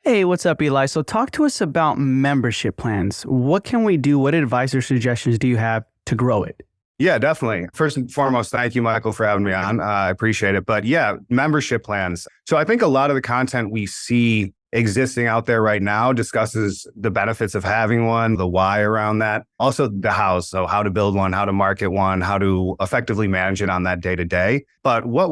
Hey, what's up, Eli? So, talk to us about membership plans. What can we do? What advice or suggestions do you have to grow it? Yeah, definitely. First and foremost, thank you, Michael, for having me on. I appreciate it. But yeah, membership plans. So I think a lot of the content we see existing out there right now discusses the benefits of having one, the why around that, also the how. So how to build one, how to market one, how to effectively manage it on that day to day. But what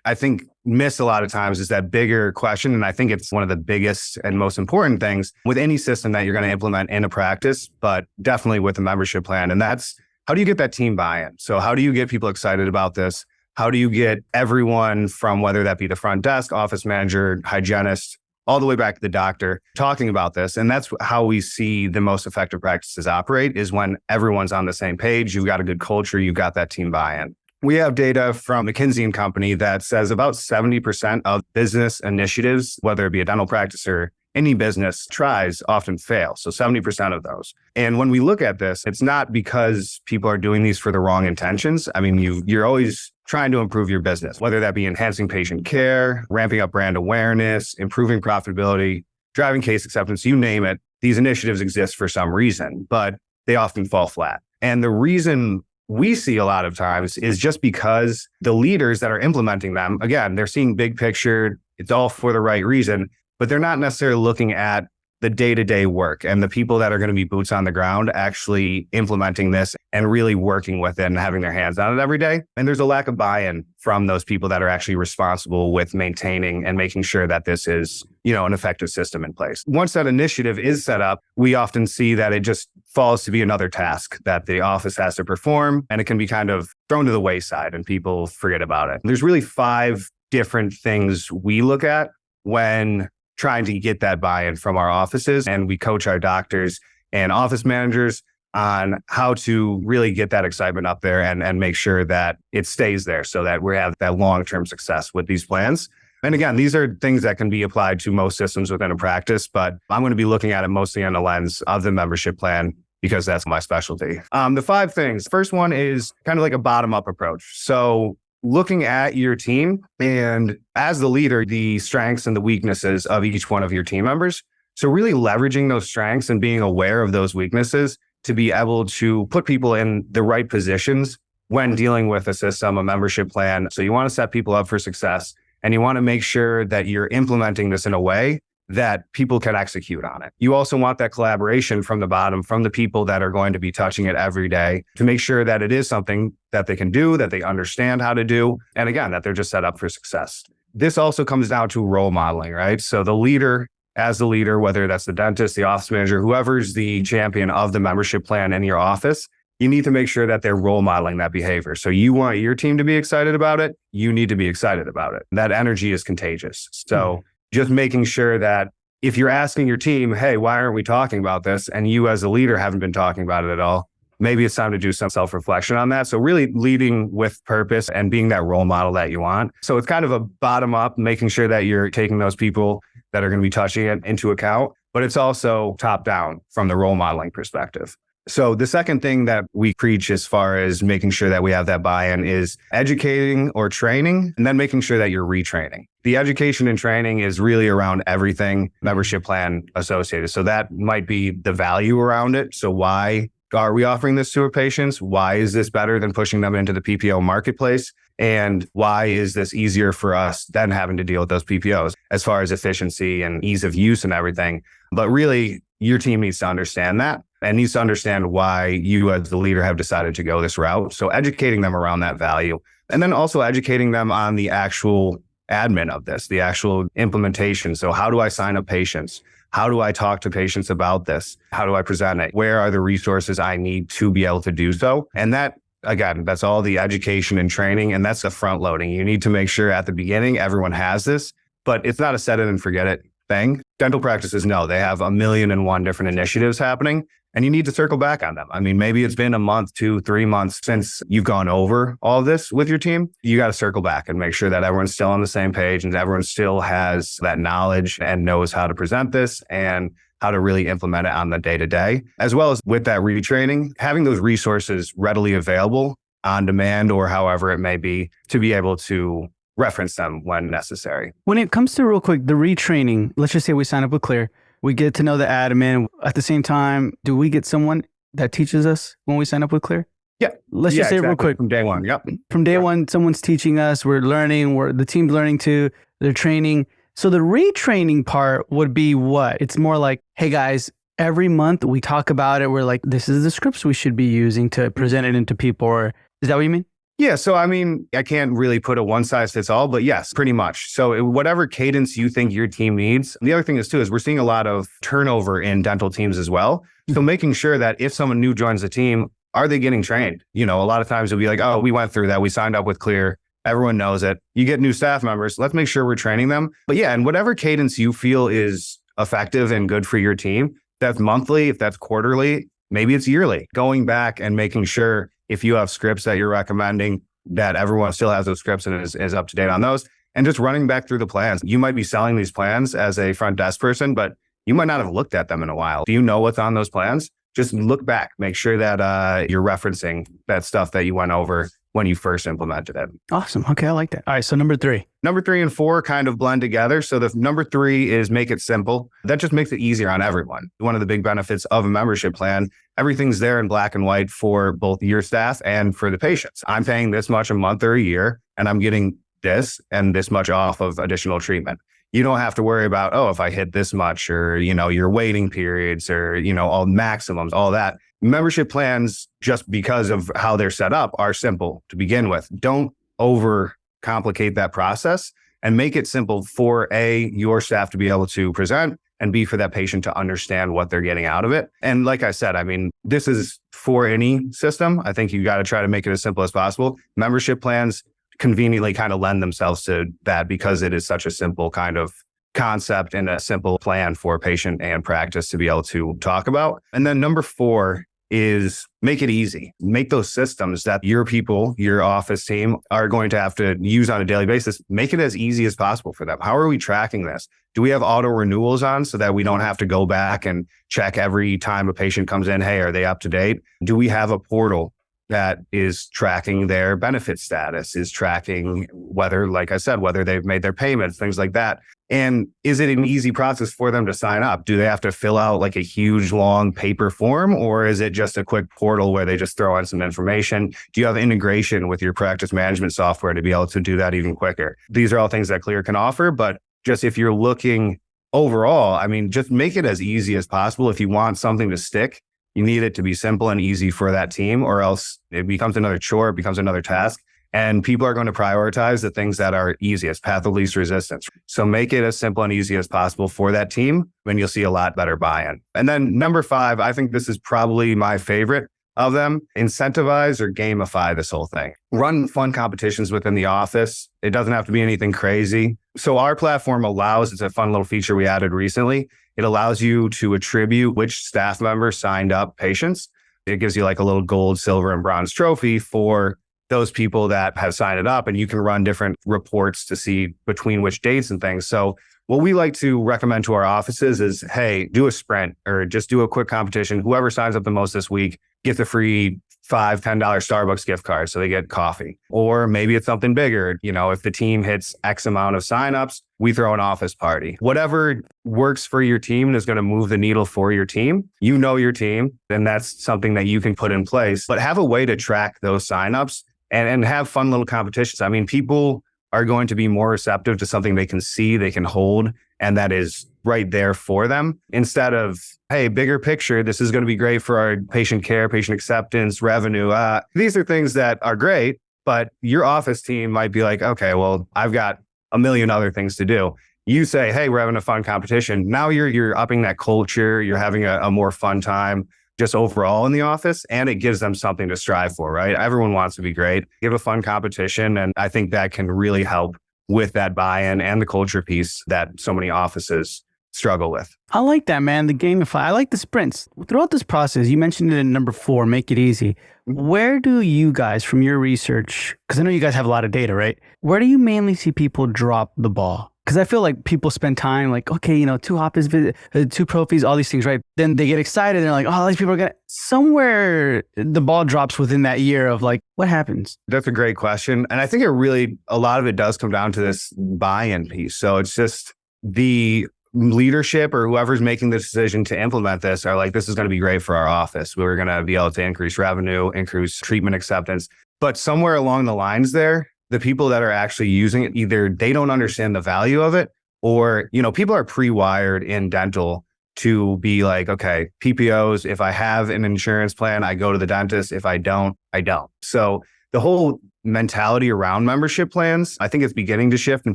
I think, miss a lot of times is that bigger question. And I think it's one of the biggest and most important things with any system that you're going to implement in a practice, but definitely with a membership plan. And that's, how do you get that team buy-in? So how do you get people excited about this? How do you get everyone from, whether that be the front desk, office manager, hygienist, all the way back to the doctor, talking about this? And that's how we see the most effective practices operate, is when everyone's on the same page, you've got a good culture, you've got that team buy-in. We have data from McKinsey and Company that says about 70% of business initiatives, whether it be a dental practice or any business tries, often fail. So 70% of those. And when we look at this, it's not because people are doing these for the wrong intentions. I mean, you're always trying to improve your business, whether that be enhancing patient care, ramping up brand awareness, improving profitability, driving case acceptance, you name it. These initiatives exist for some reason, but they often fall flat. And the reason we see a lot of times is just because the leaders that are implementing them, again, they're seeing big picture, it's all for the right reason, but they're not necessarily looking at the day-to-day work and the people that are going to be boots on the ground actually implementing this and really working with it and having their hands on it every day. And there's a lack of buy-in from those people that are actually responsible with maintaining and making sure that this is, an effective system in place. Once that initiative is set up, we often see that it just falls to be another task that the office has to perform, and it can be kind of thrown to the wayside and people forget about it. There's really 5 different things we look at when trying to get that buy-in from our offices. And we coach our doctors and office managers on how to really get that excitement up there and make sure that it stays there so that we have that long-term success with these plans. And again, these are things that can be applied to most systems within a practice, but I'm going to be looking at it mostly on the lens of the membership plan because that's my specialty. The 5 things. First one is kind of like a bottom-up approach. So looking at your team and, as the leader, the strengths and the weaknesses of each one of your team members. So really leveraging those strengths and being aware of those weaknesses to be able to put people in the right positions when dealing with a system, a membership plan. So you want to set people up for success, and you want to make sure that you're implementing this in a way that people can execute on it. You also want that collaboration from the bottom, from the people that are going to be touching it every day, to make sure that it is something that they can do, that they understand how to do, and again, that they're just set up for success. This also comes down to role modeling, right? So the leader, as the leader, whether that's the dentist, the office manager, whoever's the champion of the membership plan in your office, you need to make sure that they're role modeling that behavior. So you want your team to be excited about it, you need to be excited about it. That energy is contagious. So just making sure that if you're asking your team, hey, why aren't we talking about this? And you as a leader haven't been talking about it at all, maybe it's time to do some self-reflection on that. So really leading with purpose and being that role model that you want. So it's kind of a bottom up, making sure that you're taking those people that are going to be touching it into account, but it's also top down from the role modeling perspective. So the second thing that we preach as far as making sure that we have that buy-in is educating or training, and then making sure that you're retraining. The education and training is really around everything membership plan associated. So that might be the value around it. So why are we offering this to our patients? Why is this better than pushing them into the PPO marketplace? And why is this easier for us than having to deal with those PPOs as far as efficiency and ease of use and everything? But really, your team needs to understand that and needs to understand why you as the leader have decided to go this route. So educating them around that value, and then also educating them on the actual admin of this, the actual implementation. So how do I sign up patients? How do I talk to patients about this? How do I present it? Where are the resources I need to be able to do so? And that, again, that's all the education and training, and that's the front loading. You need to make sure at the beginning everyone has this, but it's not a set it and forget it thing. Dental practices, no, they have 1,000,001 different initiatives happening, and you need to circle back on them. I mean, maybe it's been a month, 2, 3 months since you've gone over all this with your team. You got to circle back and make sure that everyone's still on the same page and everyone still has that knowledge and knows how to present this and how to really implement it on the day-to-day, as well as with that retraining, having those resources readily available on demand or however it may be to be able to reference them when necessary. When it comes to real quick, the retraining, let's just say we sign up with Clear, we get to know the admin. At the same time, do we get someone that teaches us when we sign up with Clear? Yeah. Let's just say exactly. real quick. From day one. Yep. From day one, someone's teaching us, we're learning, the team's learning too, they're training. So the retraining part would be what? It's more like, hey guys, every month we talk about it. We're like, this is the scripts we should be using to present it into people. Or is that what you mean? Yeah. So, I mean, I can't really put a one size fits all, but yes, pretty much. So whatever cadence you think your team needs. The other thing is too, is we're seeing a lot of turnover in dental teams as well. So making sure that if someone new joins the team, are they getting trained? A lot of times it'll be like, oh, we went through that. We signed up with Clear. Everyone knows it. You get new staff members. Let's make sure we're training them. But yeah, and whatever cadence you feel is effective and good for your team, if that's monthly, if that's quarterly, maybe it's yearly. Going back and making sure if you have scripts that you're recommending, that everyone still has those scripts and is up to date on those, and just running back through the plans. You might be selling these plans as a front desk person, but you might not have looked at them in a while. Do you know what's on those plans? Just look back, make sure that you're referencing that stuff that you went over when you first implemented it. Awesome. Okay, I like that. All right, so number 3. Number 3 and 4 kind of blend together. So the number 3 is make it simple. That just makes it easier on everyone. One of the big benefits of a membership plan, everything's there in black and white for both your staff and for the patients. I'm paying this much a month or a year, and I'm getting this and this much off of additional treatment. You don't have to worry about, oh, if I hit this much or, your waiting periods or, all maximums, all that. Membership plans, just because of how they're set up, are simple to begin with. Don't overcomplicate that process and make it simple for A, your staff to be able to present, and B, for that patient to understand what they're getting out of it. And like I said, I mean, this is for any system. I think you got to try to make it as simple as possible. Membership plans conveniently kind of lend themselves to that because it is such a simple kind of concept and a simple plan for patient and practice to be able to talk about. And then number 4 is make it easy. Make those systems that your people, your office team are going to have to use on a daily basis. Make it as easy as possible for them. How are we tracking this? Do we have auto renewals on so that we don't have to go back and check every time a patient comes in? Hey, are they up to date? Do we have a portal that is tracking their benefit status, is tracking whether, like I said, whether they've made their payments, things like that? And is it an easy process for them to sign up? Do they have to fill out like a huge, long paper form, or is it just a quick portal where they just throw in some information? Do you have integration with your practice management software to be able to do that even quicker? These are all things that Clear can offer, but just if you're looking overall, I mean, just make it as easy as possible. If you want something to stick, you need it to be simple and easy for that team, or else it becomes another chore, it becomes another task. And people are going to prioritize the things that are easiest, path of least resistance. So make it as simple and easy as possible for that team, and you'll see a lot better buy-in. And then number 5, I think this is probably my favorite of them: incentivize or gamify this whole thing. Run fun competitions within the office. It doesn't have to be anything crazy. So our platform allows, it's a fun little feature we added recently. It allows you to attribute which staff member signed up patients. It gives you like a little gold, silver, and bronze trophy for those people that have signed it up, and you can run different reports to see between which dates and things. So what we like to recommend to our offices is, hey, do a sprint or just do a quick competition. Whoever signs up the most this week gets a free $5, $10 Starbucks gift card, so they get coffee. Or maybe it's something bigger. If the team hits X amount of signups, we throw an office party. Whatever works for your team and is going to move the needle for your team. You know your team, and that's something that you can put in place. But have a way to track those signups and have fun little competitions. I mean, people are going to be more receptive to something they can see, they can hold, and that is right there for them, instead of, hey, bigger picture, this is going to be great for our patient care, patient acceptance, revenue. These are things that are great, but your office team might be like, okay, well, I've got a million other things to do. You say, hey, we're having a fun competition. Now you're upping that culture. You're having a more fun time just overall in the office, and it gives them something to strive for, right? Everyone wants to be great. Give a fun competition, and I think that can really help with that buy-in and the culture piece that so many offices struggle with. I like that, man. The gamify. I like the sprints. Throughout this process, you mentioned it in number 4, make it easy. Where do you guys, from your research, because I know you guys have a lot of data, right? Where do you mainly see people drop the ball? Because I feel like people spend time like, okay, you know, 2 office visits, 2 prophies, all these things, right? Then they get excited. They're like, oh, these people are going to, somewhere the ball drops within that year of like, what happens? That's a great question. And I think a lot of it does come down to this buy-in piece. So it's just the leadership or whoever's making the decision to implement this are like, this is going to be great for our office. We're going to be able to increase revenue, increase treatment acceptance. But somewhere along the lines there, the people that are actually using it, either they don't understand the value of it, or, you know, people are pre-wired in dental to be like, okay, PPOs, if I have an insurance plan, I go to the dentist. If I don't, I don't. So the whole mentality around membership plans, I think it's beginning to shift and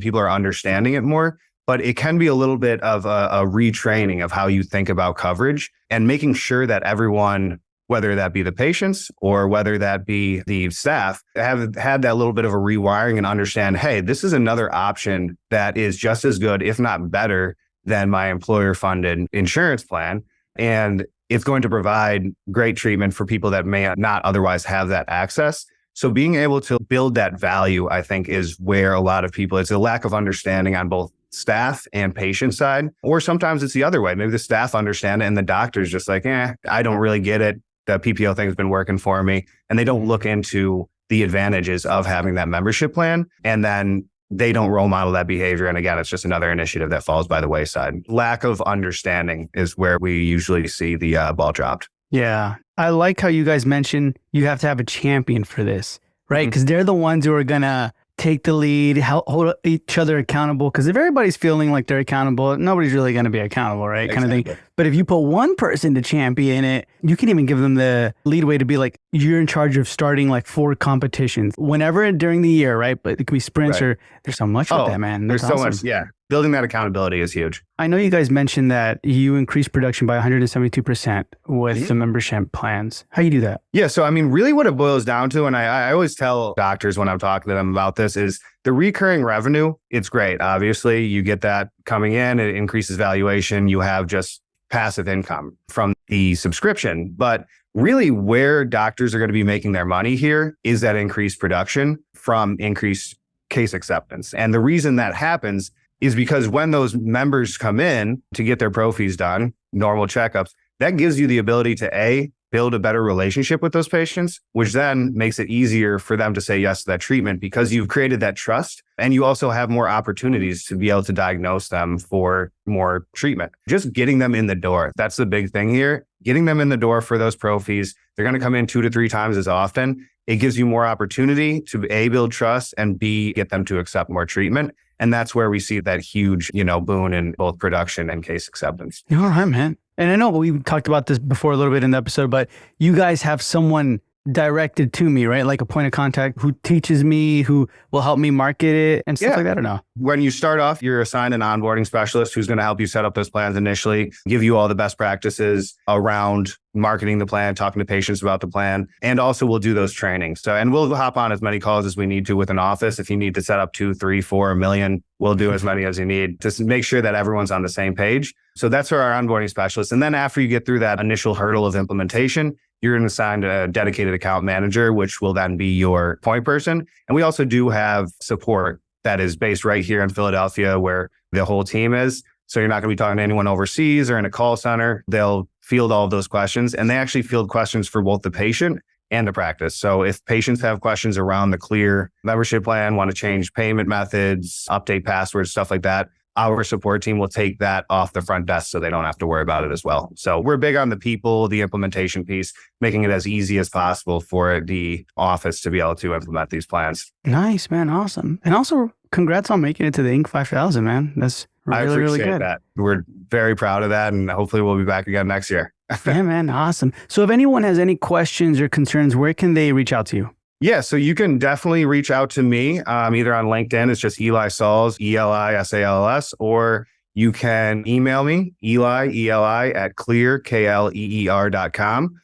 people are understanding it more. But it can be a little bit of a retraining of how you think about coverage and making sure that everyone, whether that be the patients or whether that be the staff, have had that little bit of a rewiring and understand, hey, this is another option that is just as good, if not better, than my employer-funded insurance plan. And it's going to provide great treatment for people that may not otherwise have that access. So being able to build that value, I think, is where a lot of people, it's a lack of understanding on both staff and patient side, or sometimes it's the other way. Maybe the staff understand it and the doctor's just like, I don't really get it. The PPO thing's been working for me. And they don't look into the advantages of having that membership plan. And then they don't role model that behavior. And again, it's just another initiative that falls by the wayside. Lack of understanding is where we usually see the ball dropped. Yeah. I like how you guys mentioned you have to have a champion for this, right? Because they're the ones who are going to take the lead, hold each other accountable. Because if everybody's feeling like they're accountable, nobody's really going to be accountable, right? Exactly. Kind of thing. But if you put one person to champion it, you can even give them the leadway to be like, you're in charge of starting like 4 competitions whenever during the year, right? But it could be sprints or there's so much with that, man. There's That's so awesome. much. Yeah. Building that accountability is huge. I know you guys mentioned that you increased production by 172% with the membership plans. How you do that? Yeah. So, I mean, really what it boils down to, and I always tell doctors when I'm talking to them about this, is the recurring revenue. It's great. Obviously, you get that coming in. It increases valuation. You have just passive income from the subscription. But really where doctors are going to be making their money here is that increased production from increased case acceptance. And the reason that happens is because when those members come in to get their pro fees done, normal checkups, that gives you the ability to build a better relationship with those patients, which then makes it easier for them to say yes to that treatment because you've created that trust. And you also have more opportunities to be able to diagnose them for more treatment. Just getting them in the door. That's the big thing here. Getting them in the door for those pro fees. They're going to come in 2 to 3 times as often. It gives you more opportunity to A, build trust, and B, get them to accept more treatment. And that's where we see that huge, boon in both production and case acceptance. All right, man. And I know we talked about this before a little bit in the episode, but you guys have someone directed to me, right? Like a point of contact who teaches me, who will help me market it and stuff like that, or no? When you start off, you're assigned an onboarding specialist who's going to help you set up those plans initially, give you all the best practices around marketing the plan, talking to patients about the plan, and also we'll do those trainings. So, and we'll hop on as many calls as we need to with an office. If you need to set up 2, 3, 4, a million, we'll do as many as you need to make sure that everyone's on the same page. So that's for our onboarding specialist. And then after you get through that initial hurdle of implementation, you're going to assign a dedicated account manager, which will then be your point person. And we also do have support that is based right here in Philadelphia where the whole team is. So you're not going to be talking to anyone overseas or in a call center. They'll field all of those questions, and they actually field questions for both the patient and the practice. So if patients have questions around the Clear membership plan, want to change payment methods, update passwords, stuff like that, our support team will take that off the front desk so they don't have to worry about it as well. So we're big on the people, the implementation piece, making it as easy as possible for the office to be able to implement these plans. Nice, man. Awesome. And also congrats on making it to the Inc. 5000, man. That's really, really good. That. We're very proud of that. And hopefully we'll be back again next year. Yeah, man. Awesome. So if anyone has any questions or concerns, where can they reach out to you? Yeah, so you can definitely reach out to me, either on LinkedIn, it's just Eli Salls, ELISALLS, or you can email me, Eli at clear.com.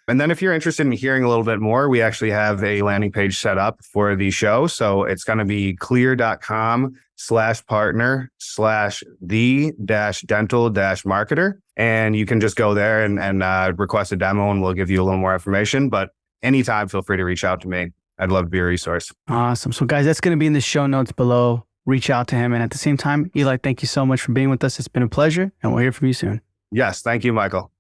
And then if you're interested in hearing a little bit more, we actually have a landing page set up for the show. So it's going to be clear.com/partner/the-dental-marketer. And you can just go there and request a demo and we'll give you a little more information. But anytime, feel free to reach out to me. I'd love to be a resource. Awesome. So guys, that's going to be in the show notes below. reach out to him. And at the same time, Eli, thank you so much for being with us. It's been a pleasure, and we'll hear from you soon. Yes. Thank you, Michael.